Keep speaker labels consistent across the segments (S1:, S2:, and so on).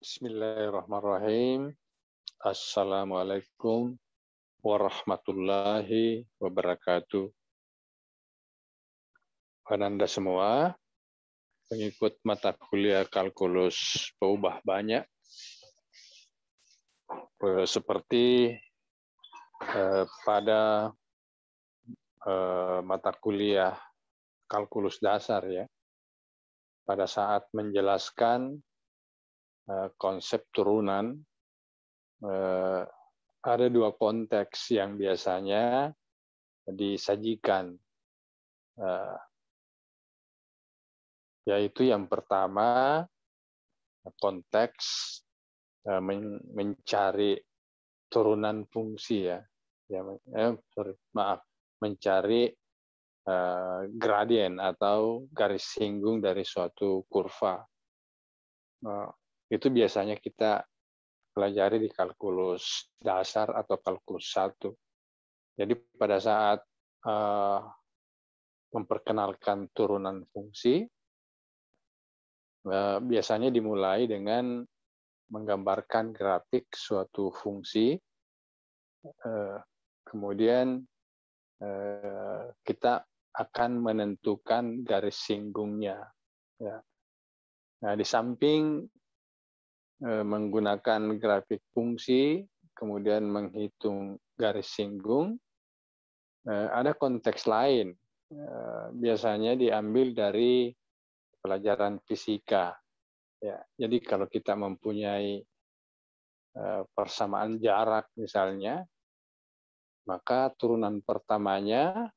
S1: Bismillahirrahmanirrahim. Assalamualaikum warahmatullahi wabarakatuh. Ananda semua, pengikut mata kuliah kalkulus peubah banyak, seperti pada mata kuliah kalkulus dasar ya, pada saat menjelaskan konsep turunan, ada dua konteks yang biasanya disajikan, yaitu yang pertama konteks mencari turunan fungsi mencari gradien atau garis singgung dari suatu kurva. Itu biasanya kita pelajari di kalkulus dasar atau kalkulus 1. Jadi pada saat memperkenalkan turunan fungsi, biasanya dimulai dengan menggambarkan grafik suatu fungsi, kemudian kita akan menentukan garis singgungnya. Nah, di samping menggunakan grafik fungsi, kemudian menghitung garis singgung, ada konteks lain. Biasanya diambil dari pelajaran fisika. Ya, jadi kalau kita mempunyai persamaan jarak misalnya, maka turunan pertamanya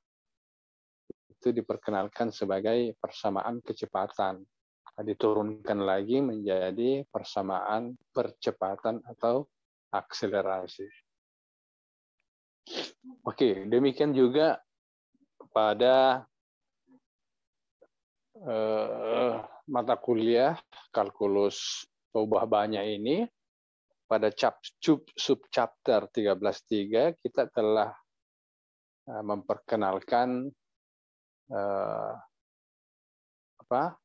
S1: itu diperkenalkan sebagai persamaan kecepatan. Diturunkan lagi menjadi persamaan percepatan atau akselerasi. Oke, demikian juga pada mata kuliah kalkulus peubah banyak ini, pada subchapter 13.3 kita telah memperkenalkan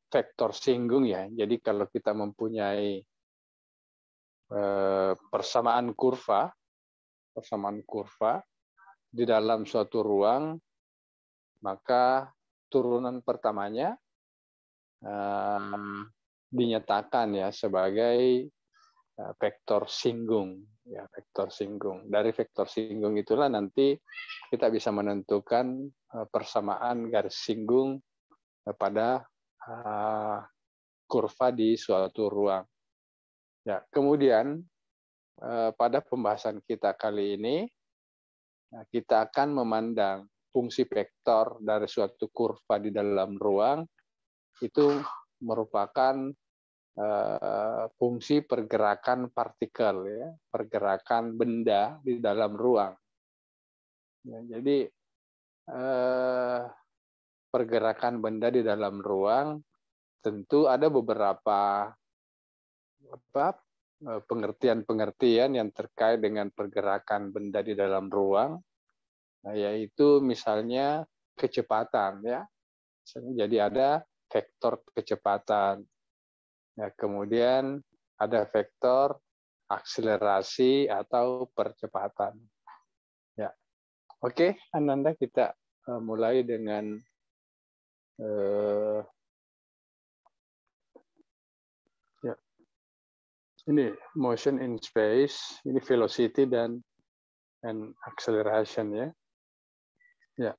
S1: vektor singgung ya. Jadi kalau kita mempunyai persamaan kurva di dalam suatu ruang, maka turunan pertamanya dinyatakan ya sebagai vektor singgung. Ya, vektor singgung. Dari vektor singgung itulah nanti kita bisa menentukan persamaan garis singgung pada kurva di suatu ruang. Ya, kemudian pada pembahasan kita kali ini kita akan memandang fungsi vektor dari suatu kurva di dalam ruang itu merupakan fungsi pergerakan partikel ya, pergerakan benda di dalam ruang. Ya, jadi pergerakan benda di dalam ruang tentu ada beberapa pengertian-pengertian yang terkait dengan pergerakan benda di dalam ruang, yaitu misalnya kecepatan ya. Jadi ada vektor kecepatan. Ya, kemudian ada vektor akselerasi atau percepatan. Ya. Oke, Ananda, kita mulai dengan ini motion in space, ini velocity dan acceleration ya. Ya.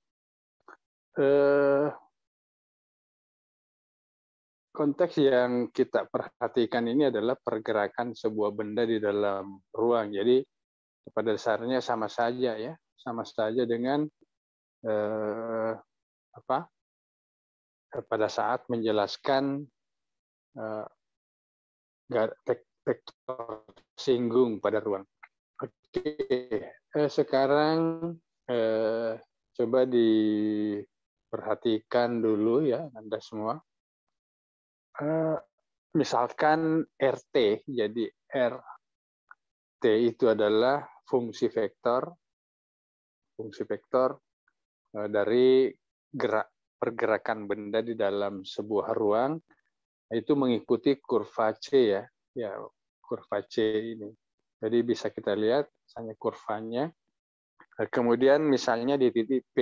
S1: Konteks yang kita perhatikan ini adalah pergerakan sebuah benda di dalam ruang. Jadi pada dasarnya sama saja ya, sama saja dengan pada saat menjelaskan vektor singgung pada ruang. Oke, sekarang coba diperhatikan dulu ya Anda semua. Misalkan RT, jadi RT itu adalah fungsi vektor dari pergerakan benda di dalam sebuah ruang, itu mengikuti kurva C ya. Ya, kurva C ini. Jadi bisa kita lihat misalnya kurvanya. Kemudian misalnya di titik P,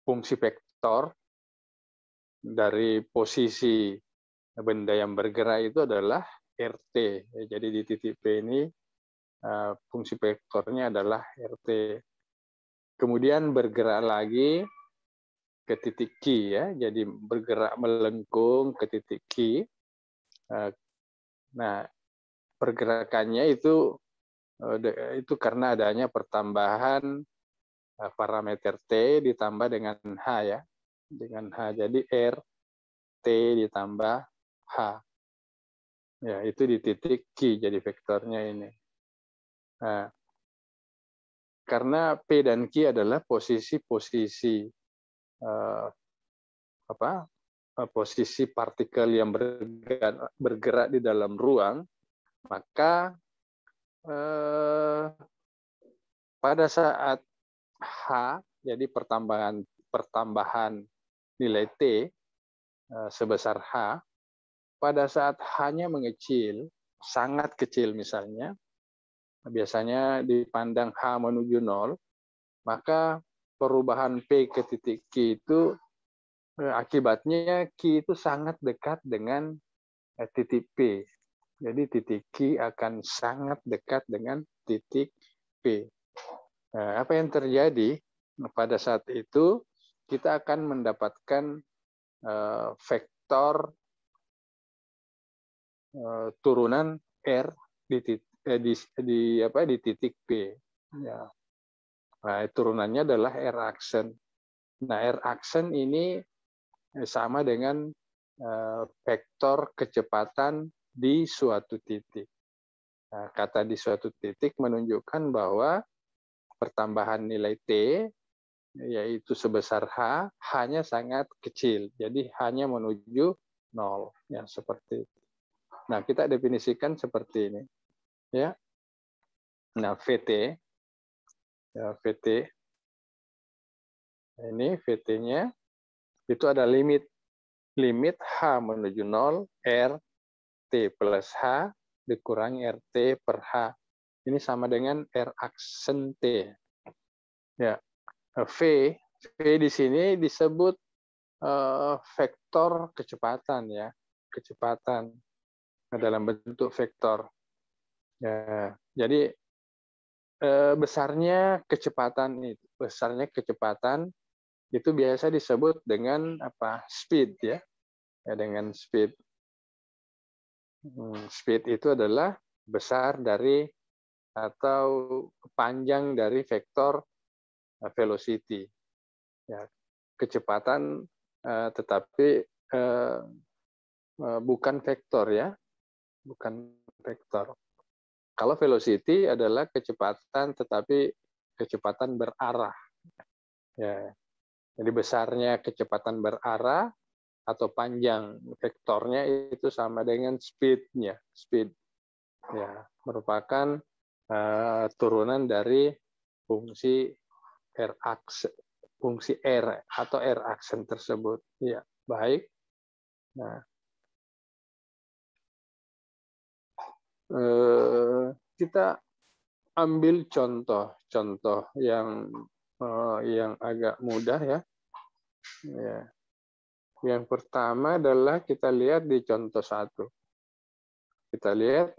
S1: fungsi vektor dari posisi benda yang bergerak itu adalah RT. Jadi di titik P ini fungsi vektornya adalah RT. Kemudian bergerak lagi ke titik Q ya, jadi bergerak melengkung ke titik Q. Nah, pergerakannya itu karena adanya pertambahan parameter T ditambah dengan H ya, dengan H. Jadi R T ditambah H. Ya, itu di titik Q jadi vektornya ini. Nah, karena P dan Q adalah posisi-posisi posisi partikel yang bergerak di dalam ruang, maka pada saat H, jadi pertambahan nilai T sebesar H, pada saat H-nya mengecil, sangat kecil misalnya, biasanya dipandang H menuju 0, maka perubahan P ke titik Q itu akibatnya Q itu sangat dekat dengan titik P. Jadi titik Q akan sangat dekat dengan titik P. Nah, apa yang terjadi pada saat itu? Kita akan mendapatkan vektor turunan R di titik P. Ya. Nah, turunannya adalah R aksen. Nah, R aksen ini sama dengan vektor kecepatan di suatu titik. Nah, kata di suatu titik menunjukkan bahwa pertambahan nilai T yaitu sebesar H, H-nya sangat kecil. Jadi hanya menuju 0. Ya, seperti itu. Nah, kita definisikan seperti ini. Ya. Nah, VT. Ya, VT. Ini VT-nya itu ada limit H menuju 0, R T plus H dikurangi RT per H. Ini sama dengan R aksen T. Ya. V di sini disebut vektor kecepatan ya, kecepatan dalam bentuk vektor. Ya, jadi besarnya kecepatan itu biasa disebut dengan apa? Speed ya. Ya, dengan speed. Speed itu adalah besar dari atau panjang dari vektor velocity. Ya, kecepatan tetapi bukan vektor ya, bukan vektor. Kalau velocity adalah kecepatan tetapi kecepatan berarah. Ya, jadi besarnya kecepatan berarah atau panjang vektornya itu sama dengan speed-nya. Speed ya merupakan turunan dari fungsi R aksen, fungsi R atau R aksen tersebut. Ya, baik. Nah, kita ambil contoh yang agak mudah ya. Ya. Yang pertama adalah kita lihat di contoh 1. Kita lihat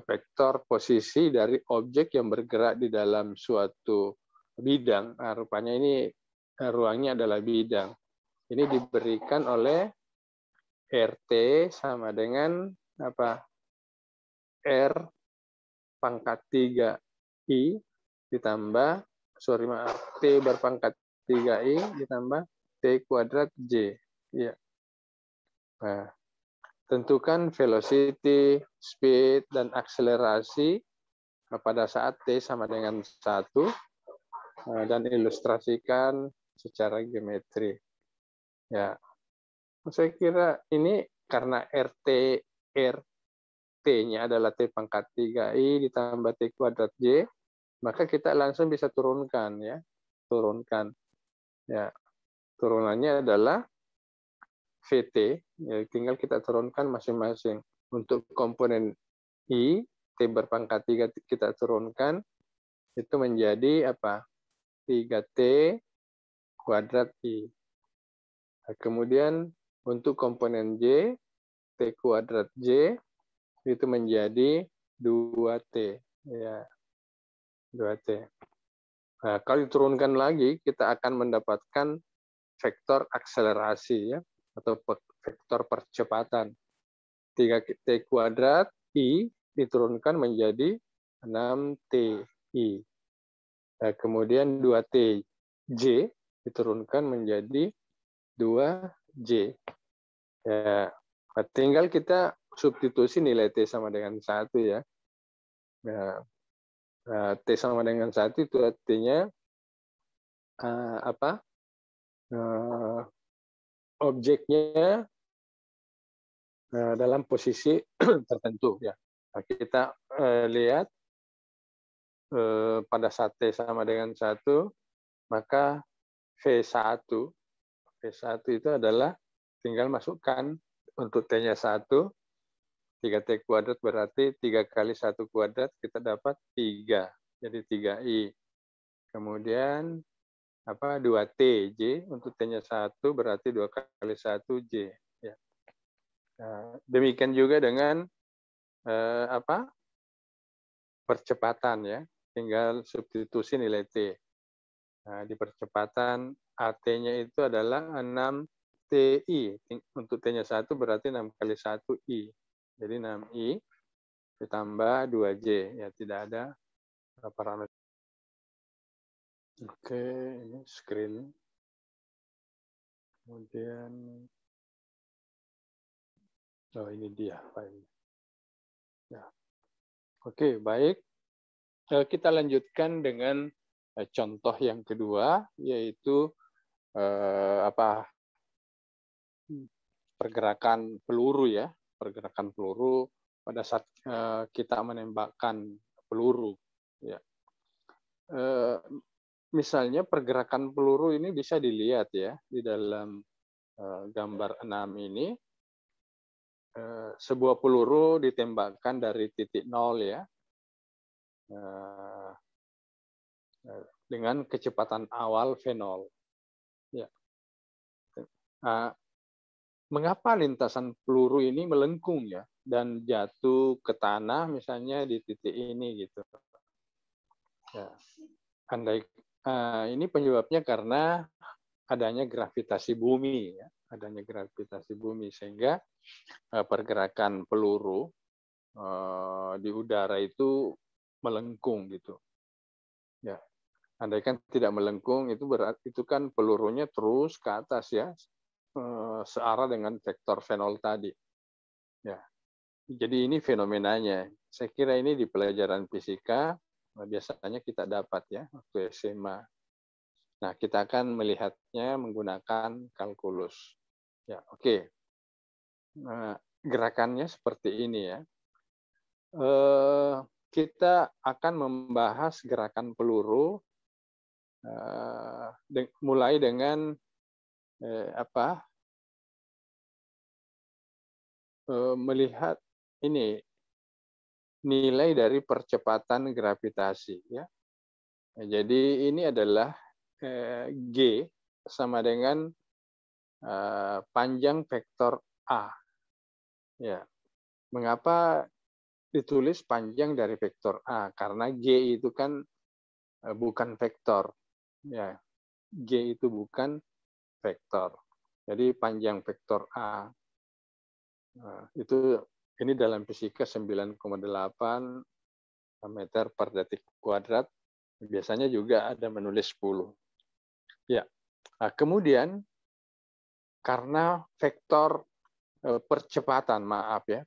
S1: vektor posisi dari objek yang bergerak di dalam suatu bidang. Nah, rupanya ini ruangnya adalah bidang. Ini diberikan oleh RT sama dengan apa? R pangkat 3I ditambah T berpangkat 3I ditambah T kuadrat J. Ya. Nah, tentukan velocity, speed, dan akselerasi pada saat T sama dengan 1 dan ilustrasikan secara geometri. Ya, saya kira ini karena RT-nya adalah T pangkat 3I ditambah T kuadrat J, maka kita langsung bisa turunkan ya. Turunkan. Ya. Turunannya adalah VT, ya, tinggal kita turunkan masing-masing. Untuk komponen I, T berpangkat 3 kita turunkan, itu menjadi apa? 3T kuadrat I. Nah, kemudian untuk komponen J, T kuadrat J, itu menjadi 2T. Ya, 2T. Nah, kalau diturunkan lagi, kita akan mendapatkan vektor akselerasi, ya, atau vektor percepatan. 3T kuadrat I diturunkan menjadi 6TI. Nah, kemudian 2T J diturunkan menjadi 2J. Ya, tinggal kita substitusi nilai T sama dengan 1, ya. Nah, T sama dengan 1 itu artinya apa? Objeknya dalam posisi tertentu, ya. Nah, kita lihat pada saat T sama dengan 1, maka V1 itu adalah tinggal masukkan untuk T-nya 1, 3T kuadrat berarti 3 kali 1 kuadrat kita dapat 3, jadi 3I. Kemudian 2TJ untuk T-nya 1 berarti 2 kali 1J. Ya. Nah, demikian juga dengan percepatan, ya, tinggal substitusi nilai T. Nah, di percepatan AT-nya itu adalah 6TI. Untuk T-nya 1 berarti 6 kali 1I. Jadi 6I ditambah 2J. Ya, tidak ada parameter. Oke, ini screen. Kemudian, ini dia filenya. Ya. Oke, baik. Kita lanjutkan dengan contoh yang kedua, yaitu pergerakan peluru, ya, pergerakan peluru pada saat kita menembakkan peluru, ya. Misalnya pergerakan peluru ini bisa dilihat, ya, di dalam gambar 6 ini. Sebuah peluru ditembakkan dari titik 0, ya, dengan kecepatan awal V0. Ya. Mengapa lintasan peluru ini melengkung, ya, dan jatuh ke tanah misalnya di titik ini, gitu. Ya. Ini penyebabnya karena adanya gravitasi bumi, ya, adanya gravitasi bumi, sehingga pergerakan peluru di udara itu melengkung, gitu. Ya. Andaikan tidak melengkung, itu berarti itu kan pelurunya terus ke atas, ya, searah dengan vektor V0 tadi. Ya. Jadi ini fenomenanya. Saya kira ini di pelajaran fisika biasanya kita dapat, ya, waktu SMA. Nah, kita akan melihatnya menggunakan kalkulus. Ya, oke. Nah, gerakannya seperti ini, ya. Kita akan membahas gerakan peluru mulai dengan melihat ini nilai dari percepatan gravitasi, ya. Jadi ini adalah G sama dengan panjang vektor A. Ya. Mengapa ditulis panjang dari vektor A? Karena G itu kan bukan vektor. Ya. G itu bukan vektor. Jadi panjang vektor A. Nah, ini dalam fisika 9,8 meter per detik kuadrat. Biasanya juga ada menulis 10. Ya. Nah, kemudian karena vektor percepatan,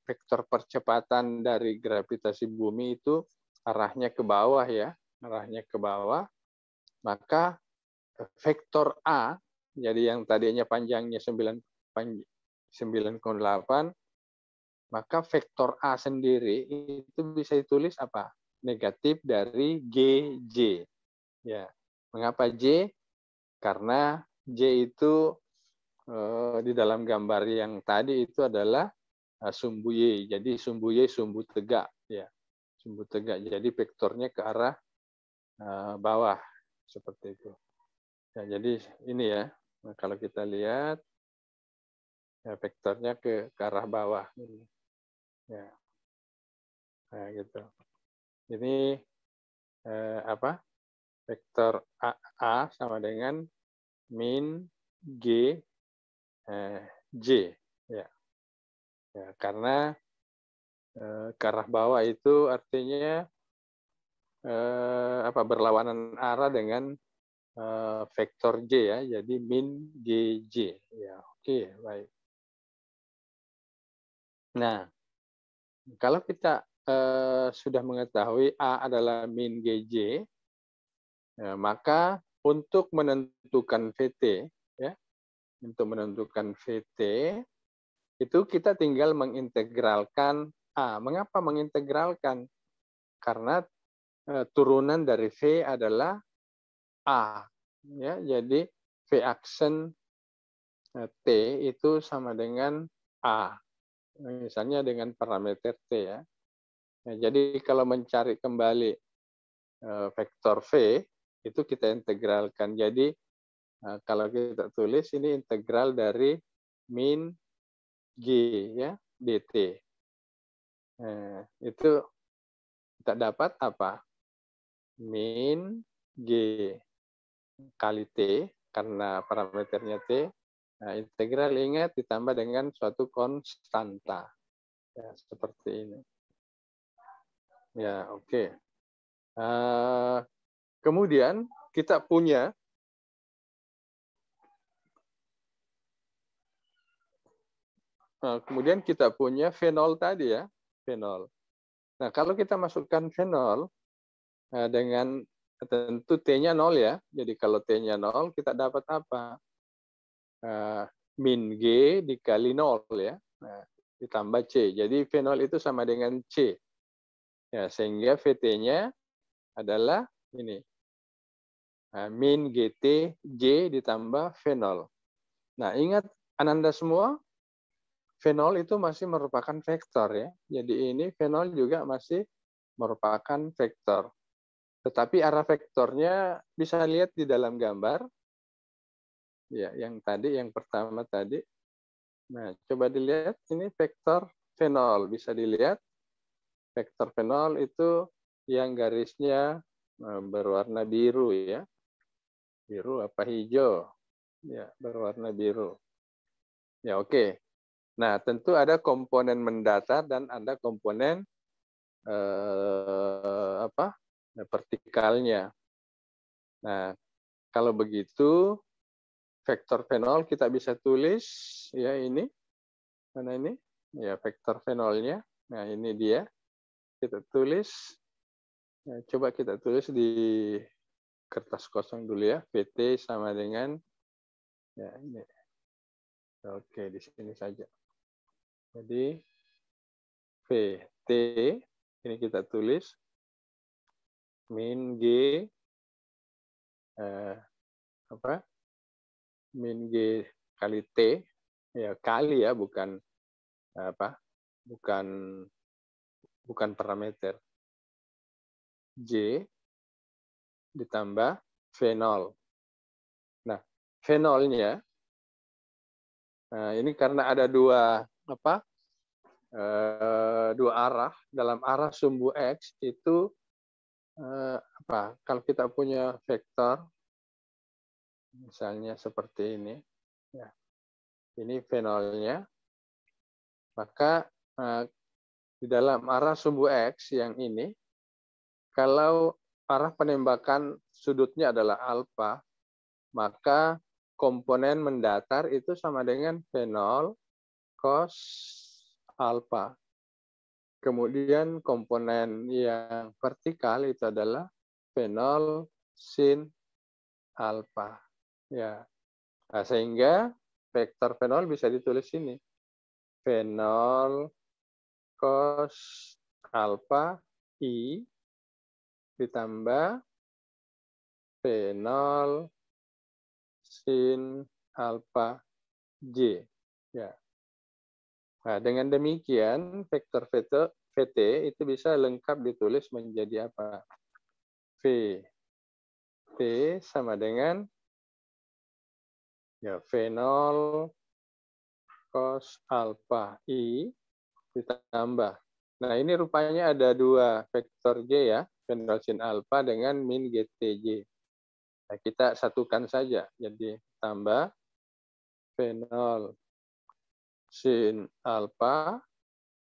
S1: vektor percepatan dari gravitasi bumi itu arahnya ke bawah, ya, arahnya ke bawah, maka vektor A, jadi yang tadinya panjangnya 9,8, maka vektor A sendiri itu bisa ditulis apa? Negatif dari GJ. Ya. Mengapa J? Karena J itu di dalam gambar yang tadi itu adalah sumbu Y. Jadi sumbu Y sumbu tegak, ya, sumbu tegak. Jadi vektornya ke arah bawah seperti itu. Ya, jadi ini ya. Nah, kalau kita lihat ya, vektornya ke arah bawah. Ya, nah, gitu. Ini apa? Vektor A sama dengan min G J. Ya. Ya, karena ke arah bawah itu artinya apa, berlawanan arah dengan vektor J ya, jadi min GJ. Ya, oke, baik. Nah, kalau kita sudah mengetahui A adalah min GJ, ya, maka untuk menentukan VT, ya, untuk menentukan VT, itu kita tinggal mengintegralkan A. Mengapa mengintegralkan? Karena turunan dari V adalah A. Ya, jadi V aksen T itu sama dengan A. Misalnya dengan parameter T ya. Nah, jadi kalau mencari kembali vektor V, itu kita integralkan. Jadi kalau kita tulis ini integral dari min G ya, dt. Itu kita dapat apa? Min G kali T, karena parameternya T. Nah, integral ingat ditambah dengan suatu konstanta. Ya, seperti ini. Ya, oke. Kemudian kita punya fenol tadi ya, fenol. Nah, kalau kita masukkan fenol dengan tentu T-nya 0 ya. Jadi kalau T-nya 0, kita dapat apa? Min G dikali 0 ya. Nah, ditambah C. Jadi fenol itu sama dengan C. Ya, sehingga VT-nya adalah ini. Min GT J ditambah fenol. Nah, ingat Ananda semua, fenol itu masih merupakan vektor ya. Jadi ini fenol juga masih merupakan vektor. Tetapi arah vektornya bisa lihat di dalam gambar. Ya, yang tadi, yang pertama tadi. Nah, coba dilihat ini vektor fenol. Bisa dilihat vektor fenol itu yang garisnya berwarna biru ya. Biru apa hijau? Ya, berwarna biru. Ya, oke. Nah, tentu ada komponen mendatar dan ada komponen vertikalnya. Nah, kalau begitu vektor fenol kita bisa tulis ya ini. Mana ini? Ya, vektor fenolnya. Nah, ini dia. Kita tulis. Nah, coba kita tulis di kertas kosong dulu ya. VT sama dengan ya ini. Oke, di sini saja. Jadi VT ini kita tulis min G min G kali T ya, kali ya, bukan apa, bukan parameter, J ditambah fenol. Nah, fenolnya ini karena ada dua arah. Dalam arah sumbu X itu kalau kita punya vektor misalnya seperti ini ya, ini fenolnya, maka di dalam arah sumbu X yang ini, kalau arah penembakan sudutnya adalah alfa, maka komponen mendatar itu sama dengan fenol cos alfa. Kemudian komponen yang vertikal itu adalah fenol sin alfa. Ya. Nah, sehingga vektor fenol bisa ditulis ini. Fenol cos alfa I ditambah fenol sin alfa J. Ya. Nah, dengan demikian vektor VT itu bisa lengkap ditulis menjadi apa? V. T sama dengan ya V0 cos alpha I ditambah. Nah, ini rupanya ada dua vektor J ya, V0 sin alpha dengan min GTJ. Nah, kita satukan saja. Jadi tambah V0 sin alpha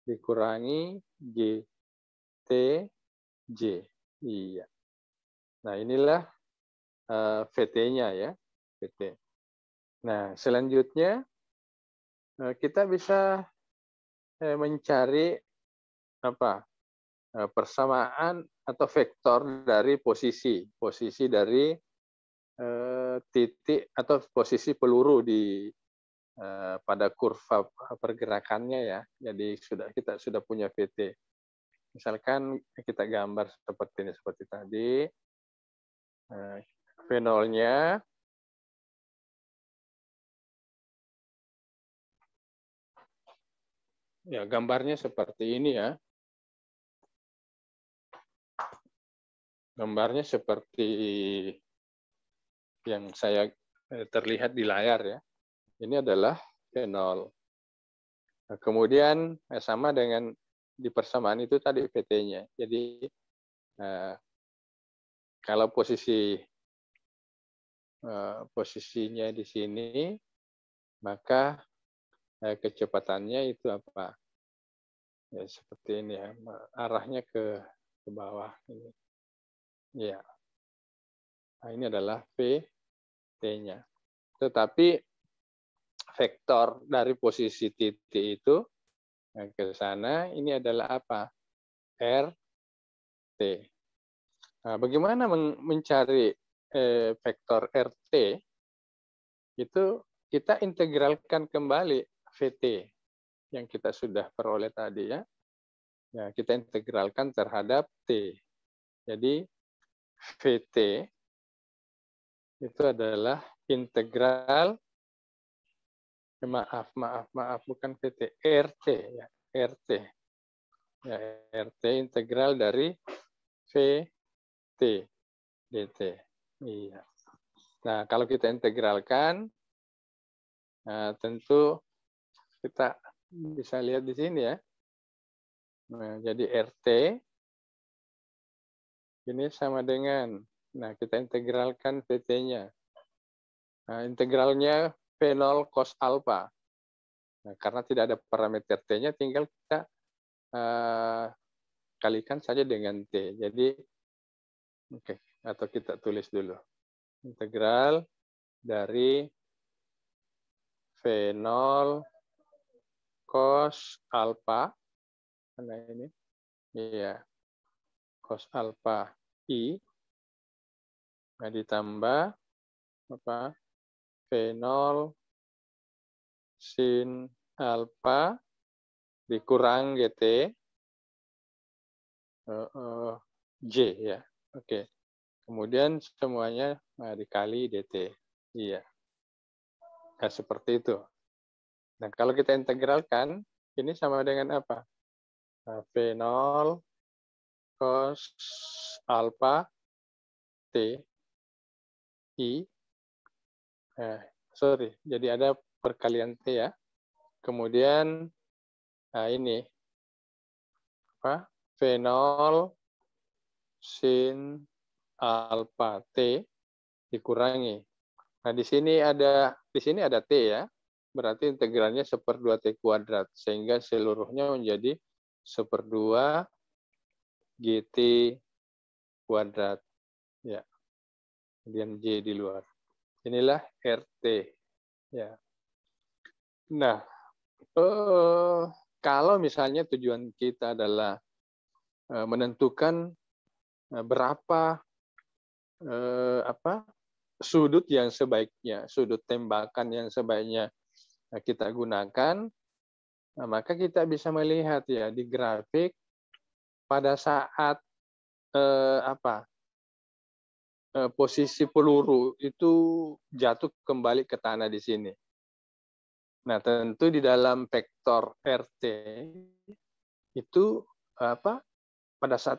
S1: dikurangi GTJ. Iya. Nah, inilah VT-nya ya. VT. Nah, selanjutnya kita bisa mencari apa persamaan atau vektor dari posisi dari titik atau posisi peluru di pada kurva pergerakannya ya. Jadi kita sudah punya VT. Misalkan kita gambar seperti ini seperti tadi. V0-nya ya gambarnya seperti ini ya. Gambarnya seperti yang saya terlihat di layar ya. Ini adalah V0. Nah, kemudian sama dengan di persamaan itu tadi VT-nya. Jadi kalau posisinya di sini, maka kecepatannya itu apa? Ya, seperti ini ya, arahnya ke bawah ini. Ya. Nah, ini adalah VT-nya. Tetapi vektor dari posisi titik itu ke sana ini adalah apa? RT. Nah, bagaimana mencari vektor RT? Itu kita integralkan kembali VT yang kita sudah peroleh tadi ya. Ya, kita integralkan terhadap T. Jadi VT itu adalah integral maaf bukan VT, RT ya, RT. Ya, RT integral dari VT dt. Iya. Nah, kalau kita integralkan tentu kita bisa lihat di sini ya. Nah, jadi RT ini sama dengan, nah kita integralkan VT-nya. Nah, integralnya V0 cos alpha. Nah, karena tidak ada parameter T-nya, tinggal kita kalikan saja dengan T. Jadi, oke, atau kita tulis dulu. Integral dari V0 cos alpha, mana ini? Iya, cos alpha I, nah ditambah apa? V0 sin alpha dikurang GT J ya. Oke. Kemudian semuanya dikali DT. Iya. Nah, seperti itu. Nah, kalau kita integralkan, ini sama dengan apa? V0 cos alpha T I. Sorry, jadi ada perkalian T ya. Kemudian ini apa? V0 sin alpha T dikurangi. Nah, di sini ada T ya. Berarti integralnya 1/2 T kuadrat. Sehingga seluruhnya menjadi 1/2 GT kuadrat. Ya. Kemudian J di luar. Inilah RT. Ya. Nah, kalau misalnya tujuan kita adalah menentukan berapa sudut yang sebaiknya, sudut tembakan yang sebaiknya kita gunakan, maka kita bisa melihat ya di grafik pada saat posisi peluru itu jatuh kembali ke tanah di sini. Nah, tentu di dalam vektor RT itu pada saat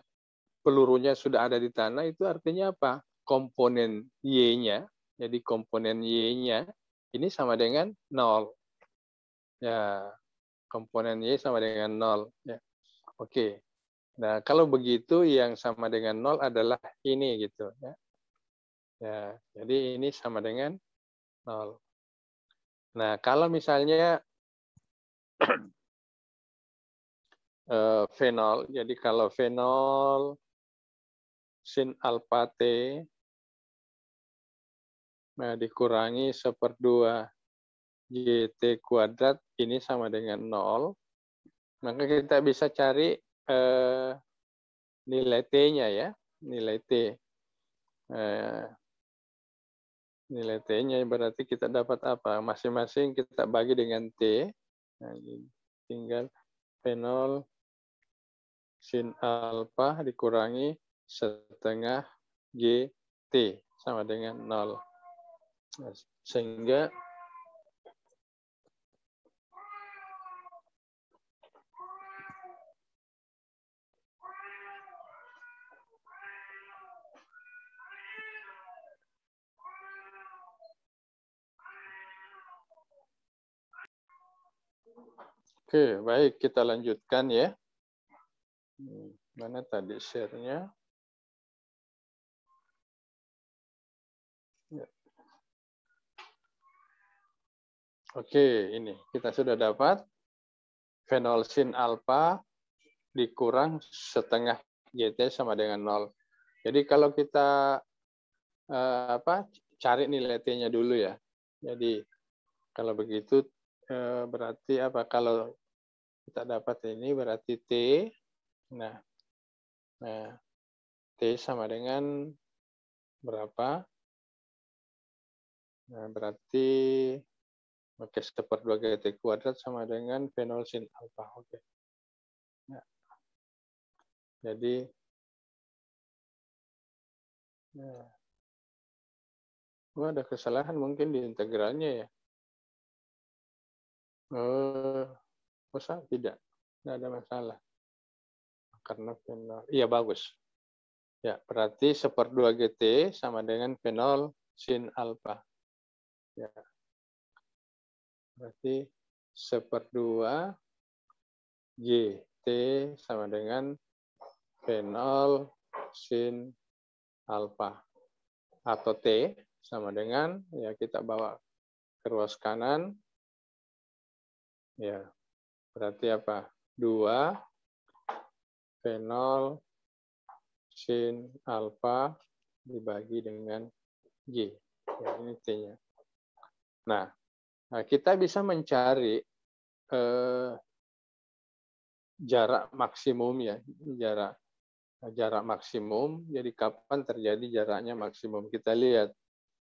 S1: pelurunya sudah ada di tanah itu artinya apa? Komponen Y-nya, jadi komponen Y-nya ini sama dengan 0. Ya, komponen Y sama dengan 0. Ya. Oke. Nah, kalau begitu yang sama dengan 0 adalah ini gitu ya. Ya, jadi ini sama dengan 0. Nah, kalau misalnya fenol, jadi kalau fenol sin alfa T dikurangi 1/2 GT kuadrat ini sama dengan 0, maka kita bisa cari nilai T-nya ya, nilai T. Nilai T-nya berarti kita dapat apa? Masing-masing kita bagi dengan T. Nah, tinggal fenol sin alfa dikurangi 1/2 GT sama dengan 0. Sehingga oke, baik, kita lanjutkan ya. Mana tadi share-nya? Ya. Oke, ini kita sudah dapat fenol sin alfa dikurang 1/2 GT sama dengan 0. Jadi kalau kita cari nilai T-nya dulu ya. Jadi kalau begitu berarti apa? Kalau kita dapat ini berarti T. Nah, T sama dengan berapa? Nah, berarti 1/2 GT kuadrat sama dengan fenol sin alfa. Oke. Nah, jadi ada kesalahan mungkin di integralnya ya. Masa tidak? Tidak ada masalah. Karena fenol. Iya, bagus. Ya, berarti 1/2 GT sama dengan fenol sin alfa. Ya. Berarti 1/2 GT sama dengan fenol sin alfa. Atau T sama dengan, ya kita bawa ke ruas kanan. Ya, berarti apa? 2 fenol sin alfa dibagi dengan G. Ya, ini T-nya. Nah, kita bisa mencari jarak maksimum ya, jarak maksimum. Jadi kapan terjadi jaraknya maksimum? Kita lihat.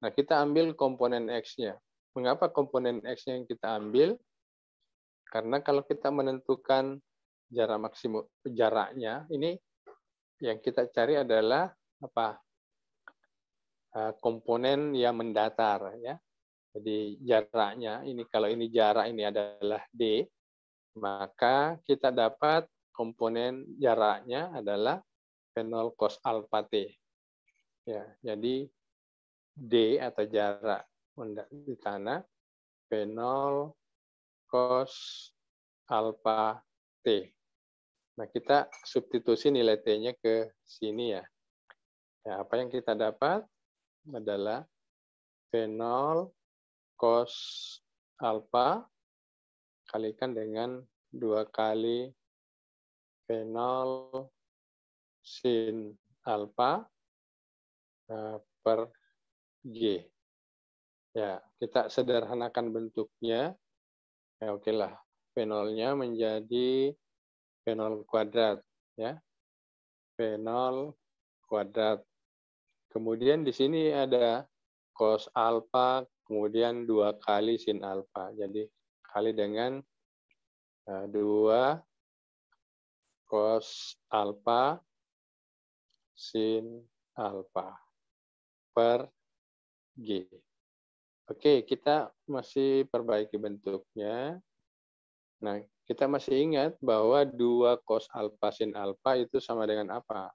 S1: Nah, kita ambil komponen X-nya. Mengapa komponen X-nya yang kita ambil? Karena kalau kita menentukan jarak maksimum, jaraknya, ini yang kita cari adalah apa? Komponen yang mendatar ya. Jadi jaraknya ini, kalau ini jarak ini adalah D, maka kita dapat komponen jaraknya adalah fenol cos alfa T. Ya, jadi D atau jarak di tanah fenol cos alfa T. Nah, kita substitusi nilai T-nya ke sini ya. Ya, apa yang kita dapat adalah fenol cos alfa kalikan dengan 2 kali fenol sin alfa per G. Ya, kita sederhanakan bentuknya. Ya, oke lah. Fenolnya menjadi fenol kuadrat. Ya. Fenol kuadrat. Kemudian di sini ada cos alfa, kemudian 2 kali sin alfa. Jadi kali dengan 2 cos alfa sin alfa per G. Oke, kita masih perbaiki bentuknya. Nah, kita masih ingat bahwa 2 cos alfa sin alfa itu sama dengan apa?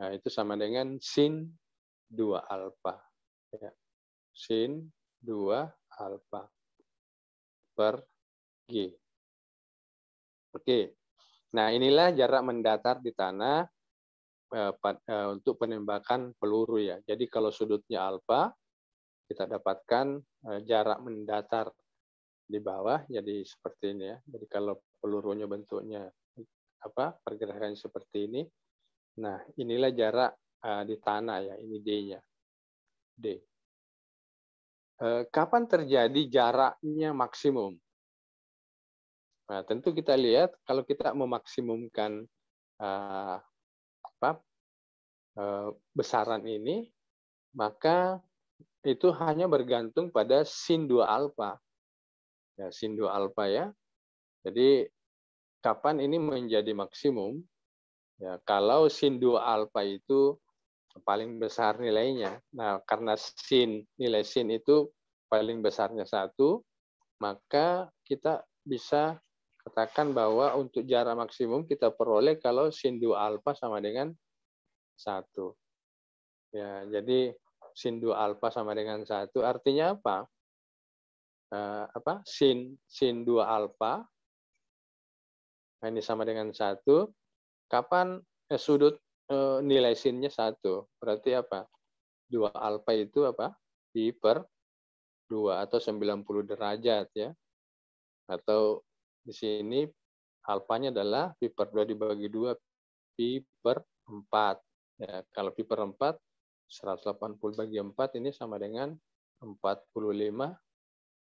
S1: Nah, itu sama dengan sin 2 alfa. Ya. Sin 2 alfa per G. Oke. Nah, inilah jarak mendatar di tanah untuk penembakan peluru ya. Jadi kalau sudutnya alfa, kita dapatkan jarak mendatar di bawah jadi seperti ini ya. Jadi kalau pelurunya bentuknya pergerakannya seperti ini. Nah, inilah jarak di tanah ya, ini D-nya. D. Kapan terjadi jaraknya maksimum? Nah, tentu kita lihat kalau kita memaksimumkan besaran ini, maka itu hanya bergantung pada sin 2 alfa. Ya, sin 2 alfa ya. Jadi kapan ini menjadi maksimum? Ya, kalau sin 2 alfa itu paling besar nilainya. Nah, karena nilai sin itu paling besarnya 1, maka kita bisa katakan bahwa untuk jarak maksimum kita peroleh kalau sin 2 alfa sama dengan 1. Ya, jadi sin 2 alfa sama dengan 1 artinya apa? Sin 2 alfa ini sama dengan 1. Kapan sudut nilai sinnya 1? Berarti apa? 2 alfa itu apa? Pi per 2 atau 90 derajat ya. Atau di sini alfanya adalah pi per 2 dibagi 2 pi per 4. Ya, kalau pi per 4 180 bagi 4 ini sama dengan 45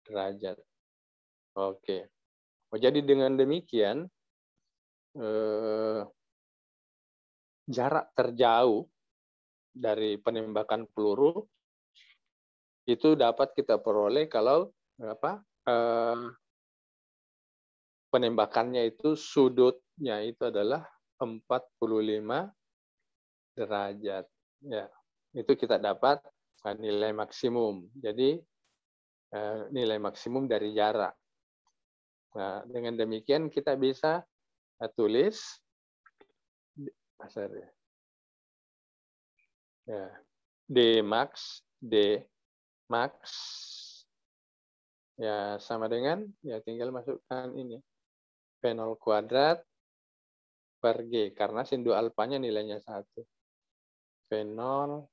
S1: derajat. Oke. Jadi dengan demikian jarak terjauh dari penembakan peluru itu dapat kita peroleh kalau penembakannya itu sudutnya itu adalah 45 derajat. Ya, itu kita dapat nilai maksimum. Jadi nilai maksimum dari jarak. Nah, dengan demikian kita bisa tulis D max ya sama dengan ya tinggal masukkan ini V0 kuadrat per G karena sin 2 alfanya nilainya 1. V0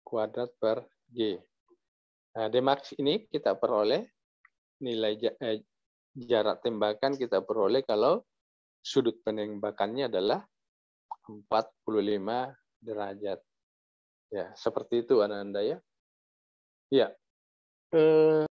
S1: kuadrat per G. Nah, D max ini kita peroleh nilai jarak tembakan kita peroleh kalau sudut penembakannya adalah 45 derajat. Ya, seperti itu Ananda ya. Ya.